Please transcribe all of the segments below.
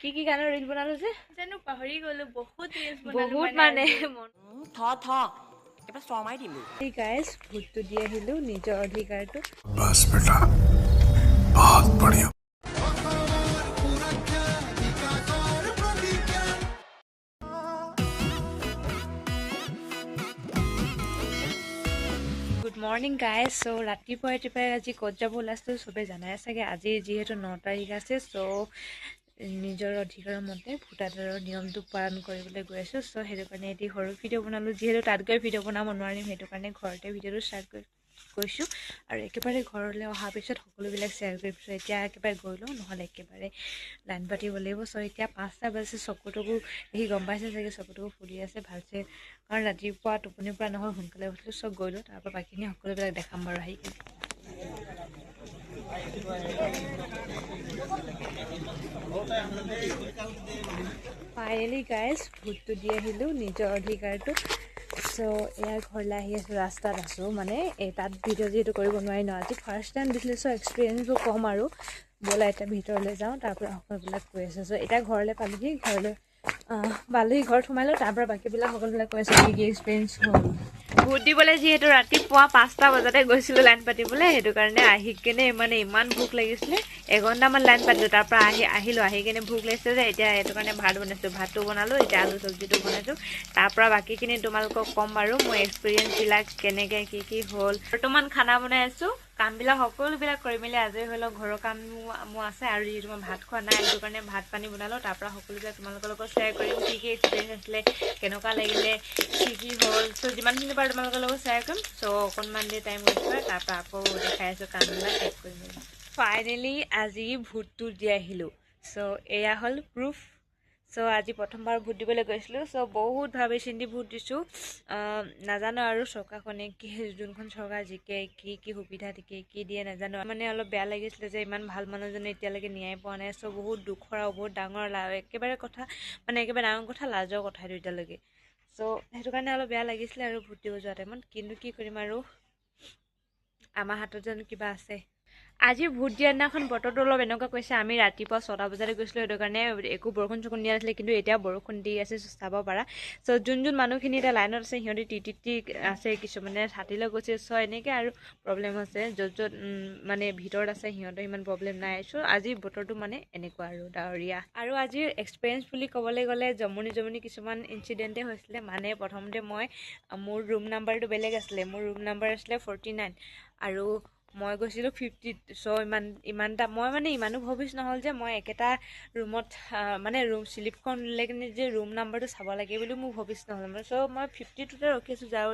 কি গানৰ ৰিল বনালো যে জানো পাহৰি গলো বহুত ৰিলছ বনালো বহুত মানে এবাৰ শৰ্মাই দিম এই গাইজ ভোটটো দি আহিলো নিজৰ অধিকাৰটো बस बेटा बहुत बढ़िया গুড মৰ্ণিং গাইজ চ' ৰাতিপুৱাই আজি ক'ত যাব ওলাইছোঁ চবেই জানাই চাগে আজি যিহেতু 9 তাৰিখ আছে চ' নিজৰ অধিকাৰৰ মতে ভোটাধাৰৰ নিয়মটো পালন কৰিবলৈ গৈ আছোঁ চ' সেইটো কাৰণে এটি সৰু ভিডিঅ' বনালোঁ যিহেতু তাত গৈ ভিডিঅ' বনাব নোৱাৰিম সেইটো কাৰণে ঘৰতে ভিডিঅ'টো ষ্টাৰ্ট কৰিছোঁ আৰু একেবাৰে ঘৰলৈ অহাৰ পিছত সকলোবিলাক শ্বেয়াৰ কৰিছোঁ এতিয়া একেবাৰে গৈ লওঁ নহ'লে একেবাৰে লাইন পাতিব লাগিব চ' এতিয়া 5টা বাজিছে চকুটকু দেখি গম পাইছে চাগে চকুটকু ফুলি আছে ভালছে কাৰণ ৰাতিপুৱা টোপনিৰ পৰা নহয় সোনকালে উঠিলোঁ চব গৈ লওঁ তাৰপৰা বাকীখিনি সকলোবিলাক দেখাম বাৰু আহি ফাইনেলি গাইজ ভোটটো দি আহিলোঁ নিজৰ অধিকাৰটো চ' এয়া ঘৰলৈ আহি আছোঁ ৰাস্তাত আছোঁ মানে এই তাত ভিডিঅ' যিহেতু কৰিব নোৱাৰি ন আজি ফাৰ্ষ্ট টাইম দিছিলোঁ চ' এক্সপিৰিয়েঞ্চবোৰ ক'ম আৰু ব'লা এতিয়া ভিতৰলৈ যাওঁ তাৰপৰা সকলোবিলাক কৈ আছে চ' এতিয়া ঘৰলৈ পালোহি ঘৰত সোমাই লওঁ তাৰপৰা বাকীবিলাক সকলোবিলাক কৈ আছে কি এক্সপিৰিয়েঞ্চ হ'ল ভোট দিবলৈ যিহেতু ৰাতিপুৱা 5টা বজাতে গৈছিলোঁ লাইন পাতিবলৈ সেইটো কাৰণে আহি কিনে ইমান ভোক লাগিছিলে এঘণ্টামান লাইন পাতিলোঁ তাৰপৰা আহিলোঁ আহি কিনে ভোক লাগিছে যে এতিয়া সেইটো কাৰণে ভাত বনাইছোঁ ভাতটো বনালোঁ এতিয়া আলু চব্জিটো বনাইছোঁ তাৰপৰা বাকীখিনি তোমালোকক ক'ম বাৰু মোৰ এক্সপিৰিয়েঞ্চবিলাক কেনেকৈ কি হ'ল বৰ্তমান খানা বনাই আছোঁ কামবিলাক সকলোবিলাক কৰি মেলি আজৰি হৈ লওক ঘৰৰ কাম মোৰ আছে আৰু যিহেতু মই ভাত খোৱা নাই সেইটো কাৰণে ভাত পানী বনালোঁ তাৰপৰা সকলোবিলাক তোমালোকৰ লগত শ্বেয়াৰ কৰিম কি এক্সপিৰিয়েঞ্চ আছিলে কেনেকুৱা লাগিলে কি হ'ল চ' যিমানখিনি পাৰোঁ তোমালোকৰ লগত শ্বেয়াৰ কৰিম চ' অকণমান দেৰি টাইম ৱেষ্ট কৰে তাৰপৰা আকৌ দেখাই আছোঁ কামবিলাক শেষ কৰি মেলি ফাইনেলি আজি ভোটটো দি আহিলোঁ চ' এয়া হ'ল প্ৰুফ চ' আজি প্ৰথমবাৰ ভোট দিবলৈ গৈছিলোঁ চ' বহুত ভাবি চিন্তি ভোট দিছোঁ নাজানো আৰু চৰকাৰখনে কি যোনখন চৰকাৰ জিকে কি সুবিধা কি দিয়ে নাজানো মানে অলপ বেয়া লাগিছিলে যে ইমান ভাল মানুহজনে এতিয়ালৈকে ন্যায় পোৱা নাই চ' বহুত দুখৰ আৰু বহুত ডাঙৰ একেবাৰে ডাঙৰ কথা লাজৰ কথা এইটো এতিয়ালৈকে চ' সেইটো কাৰণে অলপ বেয়া লাগিছিলে আৰু ভোট দিব যোৱা টাইমত কিন্তু কি কৰিম আৰু আমাৰ হাতত জানো কিবা আছে আজি ভোট দিয়া দিনাখন বতৰটো অলপ এনেকুৱা কৈছে আমি ৰাতিপুৱা 6টা বজাতে গৈছিলোঁ সেইটো কাৰণে একো বৰষুণ চৰষুণ দিয়া নাছিলে কিন্তু এতিয়া বৰষুণ দি আছে চাব পাৰা চ' যোন মানুহখিনি এতিয়া লাইনত আছে সিহঁতি টিটি আছে কিছুমানে ছাতিলৈ গৈছে চ' এনেকৈ আৰু প্ৰব্লেম আছে য'ত মানে ভিতৰত আছে সিহঁতৰ ইমান প্ৰব্লেম নাই চ' আজি বতৰটো মানে এনেকুৱা আৰু ডাৱৰীয়া আৰু আজিৰ এক্সপিৰিয়েঞ্চ বুলি ক'বলৈ গ'লে জমনি কিছুমান ইনচিডেণ্টে হৈছিলে মানে প্ৰথমতে মোৰ ৰুম নাম্বাৰটো বেলেগ আছিলে মোৰ ৰুম নাম্বাৰ আছিলে 49 আৰু মই গৈছিলোঁ 50 চ' ইমানটা মই মানে ইমানো ভৱিষ্য নহ'ল যে মই একেটা ৰুমত মানে ৰুম শ্লিপখন লৈ কিনে যে ৰুম নাম্বাৰটো চাব লাগে বুলি মোৰ ভৱিষ্য নহ'ল চ' মই 52তে ৰখি আছোঁ যাৰ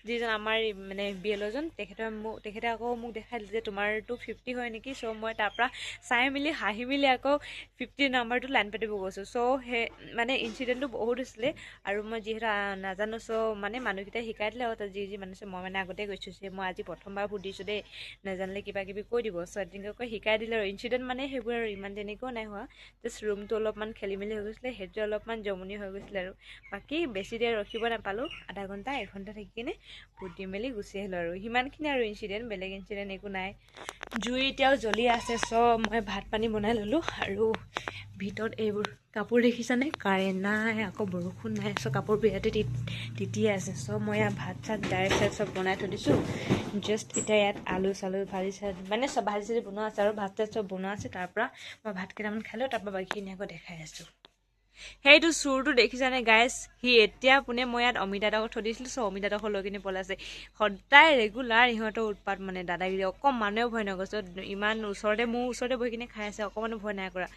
যিজন আমাৰ মানে বিএলঅ'জন তেখেতে আকৌ মোক দেখাই দিলে যে তোমাৰটো 50 হয় নেকি চ' মই তাৰপৰা চাই মেলি হাঁহি মেলি আকৌ 50 নাম্বাৰটো লাইন পাতিব গৈছোঁ চ' সেই মানে ইনচিডেণ্টটো বহুত হৈছিলে আৰু মই যিহেতু নাজানো চ' মানে মানুহকেইটাই শিকাই দিলে আৰু যি মানুহ আছে মই মানে আগতে গৈছোঁ যে মই আজি প্ৰথমবাৰ ভোট দিছোঁ দেই নাজানিলে কিবা কিবি কৈ দিব চ' তেনেকৈ শিকাই দিলে আৰু ইনচিডেণ্ট মানে সেইবোৰ আৰু ইমান তেনেকুৱাও নাই হোৱা জাষ্ট ৰুমটো অলপমান খেলি মেলি হৈ গৈছিলে সেইটোৱে অলপমান জমনি হৈ গৈছিলে আৰু বাকী বেছি দেৰি ৰখিব নাপালোঁ আধা ঘণ্টা এঘণ্টা থাকি কিনে ভোট দি মেলি গুচি আহিলোঁ আৰু সিমানখিনি আৰু ইনচিডেণ্ট বেলেগ ইনচিডেণ্ট একো নাই জুই এতিয়াও জ্বলি আছে চ' মই ভাত পানী বনাই ল'লোঁ আৰু ভিতৰত এইবোৰ কাপোৰ দেখিছানে কাৰেণ্ট নাই আকৌ বৰষুণ নাই চ' কাপোৰবোৰ ইয়াতে তিতিয়ে আছে চ' মই ইয়াত ভাত চাত দাইল চাইল চব বনাই থৈ দিছোঁ জাষ্ট এতিয়া ইয়াত আলু চালু ভাজি মানে চব ভাজি চাজি বনোৱা আছে আৰু ভাত চাত চব বনোৱা আছে তাৰপৰা মই ভাত কেইটামান খালোঁ তাৰপৰা বাকীখিনি আকৌ দেখাই আছোঁ সেইটো চোৰটো দেখিছানে গাইজ সি এতিয়া পোনে মই ইয়াত অমিতাডোখৰ থৈ দিছিলোঁ চ' অমিতাডোখৰ লৈ কিনে পলাইছে সদায় ৰেগুলাৰ ইহঁতৰ উৎপাত মানে দাদাগিৰি অকণমানেও ভয় নকৰে ইমান মোৰ ওচৰতে বহি কিনে খাই আছে অকণমানো ভয় নাই কৰা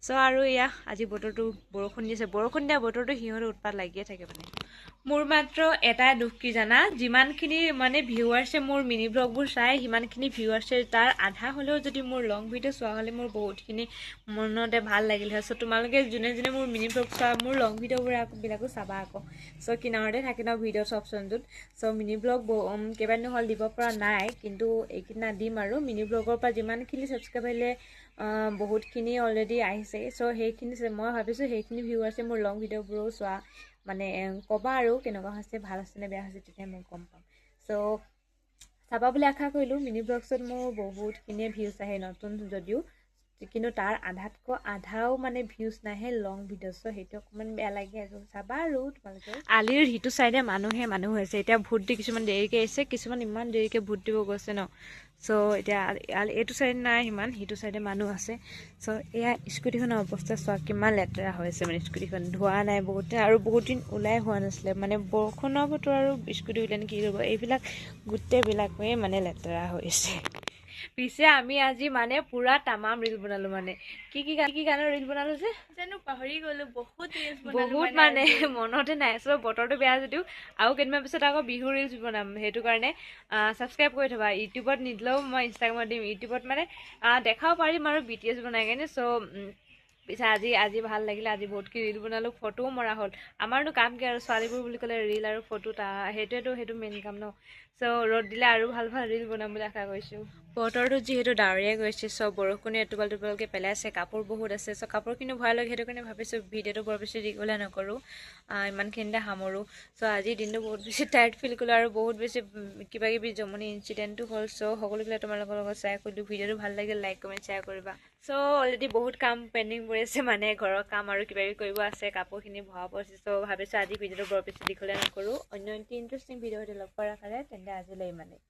চ' আৰু এয়া আজি বতৰটো বৰষুণ দিছে বৰষুণ দিয়া বতৰটো সিহঁতৰ উৎপাত লাগিয়ে থাকে মানে মোৰ মাত্ৰ এটাই দুখ কি জানা যিমানখিনি মানে ভিউৱাৰ্ছে মোৰ মিনি ব্লগবোৰ চাই সিমানখিনি ভিউৱাৰ্ছে তাৰ আধা হ'লেও যদি মোৰ লং ভিডিঅ' চোৱা হ'লে মোৰ বহুতখিনি মনতে ভাল লাগিল হয় চ' তোমালোকে যোনে মোৰ মিনি ব্লগ চোৱা মোৰ লং ভিডিঅ'বিলাকো চাবা আকৌ চ' কিনাৰতে থাকে ন ভিডিঅ'ছ অপশ্যনটোত চ' মিনি ব্লগ কেইবাদিনো হ'ল দিব পৰা নাই কিন্তু এইকেইদিনা দিম আৰু মিনি ব্লগৰ পৰা যিমানখিনি ছাবস্ক্ৰাইব আহিলে বহুতখিনি অলৰেডি আহিছে চ' সেইখিনি মই ভাবিছোঁ সেইখিনি ভিউৱাৰ্ছে মোৰ লং ভিডিঅ'বোৰো চোৱা মানে ক'বা আৰু কেনেকুৱা হৈছে ভাল হৈছে নে বেয়া হৈছে তেতিয়া মই গম পাম চ' চাবা বুলি আশা কৰিলোঁ মিনি ব্লগছত মোৰ বহুতখিনিয়ে ভিউজ আহে নতুন যদিও কিন্তু তাৰ আধাও মানে ভিউজ নাহে লং ভিডিঅ', চ' সেইটো অকণমান বেয়া লাগে আৰু চাবা আৰু তোমালোকে। আলিৰ সিটো চাইডে মানুহ হৈছে, এতিয়া ভোট দি কিছুমান দেৰিকৈ আহিছে, কিছুমান ইমান দেৰিকৈ ভোট দিব গৈছে ন, চ' এতিয়া এইটো চাইডে নাই সিমান, সিটো চাইডে মানুহ আছে। চ' এয়া স্কুটিখনৰ অৱস্থা চোৱা কিমান লেতেৰা হৈ আছে, মানে স্কুটিখন ধোৱা নাই বহুত দিন, আৰু বহুত দিন ওলাই হোৱা নাছিলে, মানে বৰষুণৰ বতৰ আৰু স্কুটি ওলাই কি কৰিব, এইবিলাক গোটেইবিলাকেই মানে লেতেৰা হৈছে। পিছে আমি আজি মানে পুৰা তামাম ৰিল বনালো, মানে কি গানৰ ৰিল বনালো যে জানো পাহৰি গলো, বহুত ৰিলছ বহুত মানে মনতে নাই। চ' বতৰটো বেয়া যদিও আৰু কেইদিনমান পিছত আকৌ বিহু ৰিলছ বনাম, সেইটো কাৰণে ছাবস্ক্ৰাইব কৰি থবা। ইউটিউবত নিদিলেও মই ইনষ্টাগ্ৰামত দিম, ইউটিউবত মানে দেখাব পাৰিম আৰু BTS বনাই কেনে। চ' পিছে আজি ভাল লাগিলে, আজি বহুতখিনি ৰিল বনালোঁ, ফটোও মৰা হ'ল। আমাৰনো কাম কি আৰু, ছোৱালীবোৰ বুলি ক'লে ৰিল আৰু ফটো, সেইটো মেইন কাম ন। চ' ৰ'দ দিলে আৰু ভাল ৰিল বনাম বুলি আশা কৰিছোঁ। বতৰটো যিহেতু ডাৱৰীয়া গৈছে, চ' বৰষুণে এটোপালকে পেলাইছে, কাপোৰ বহুত আছে, চ' কাপোৰখিনি ভৰাই লৈ সেইটো কাৰণে ভাবিছোঁ ভিডিঅ'টো বৰ বেছি দীঘলীয়া নকৰোঁ, ইমানখিনিতে সামৰোঁ। চ' আজিৰ দিনটো বহুত বেছি টায়াৰ্ড ফিল কৰিলোঁ, আৰু বহুত বেছি কিবাকিবি জমনি ইনচিডেণ্টো হ'ল। চ' সকলোবিলাক তোমালোকৰ লগত শ্বেয়াৰ কৰিলোঁ। ভিডিঅ'টো ভাল লাগিল, লাইক কমেণ্ট শ্বেয়াৰ কৰিবা। চ' অলৰেডি বহুত কাম পেণ্ডিং পৰি আছে, মানে ঘৰৰ কাম আৰু কিবাকিবি কৰিব আছে, কাপোৰখিনি ভৰাব আছে। চ' ভাবিছোঁ আজি ভিডিঅ'টো বৰ বেছি দীঘলীয়া নকৰোঁ, অন্য এটি ইণ্টাৰেষ্টিং ভিডিঅ' লগ কৰাৰ কাৰণে। তেন্তে আজিলৈ ইমানেই।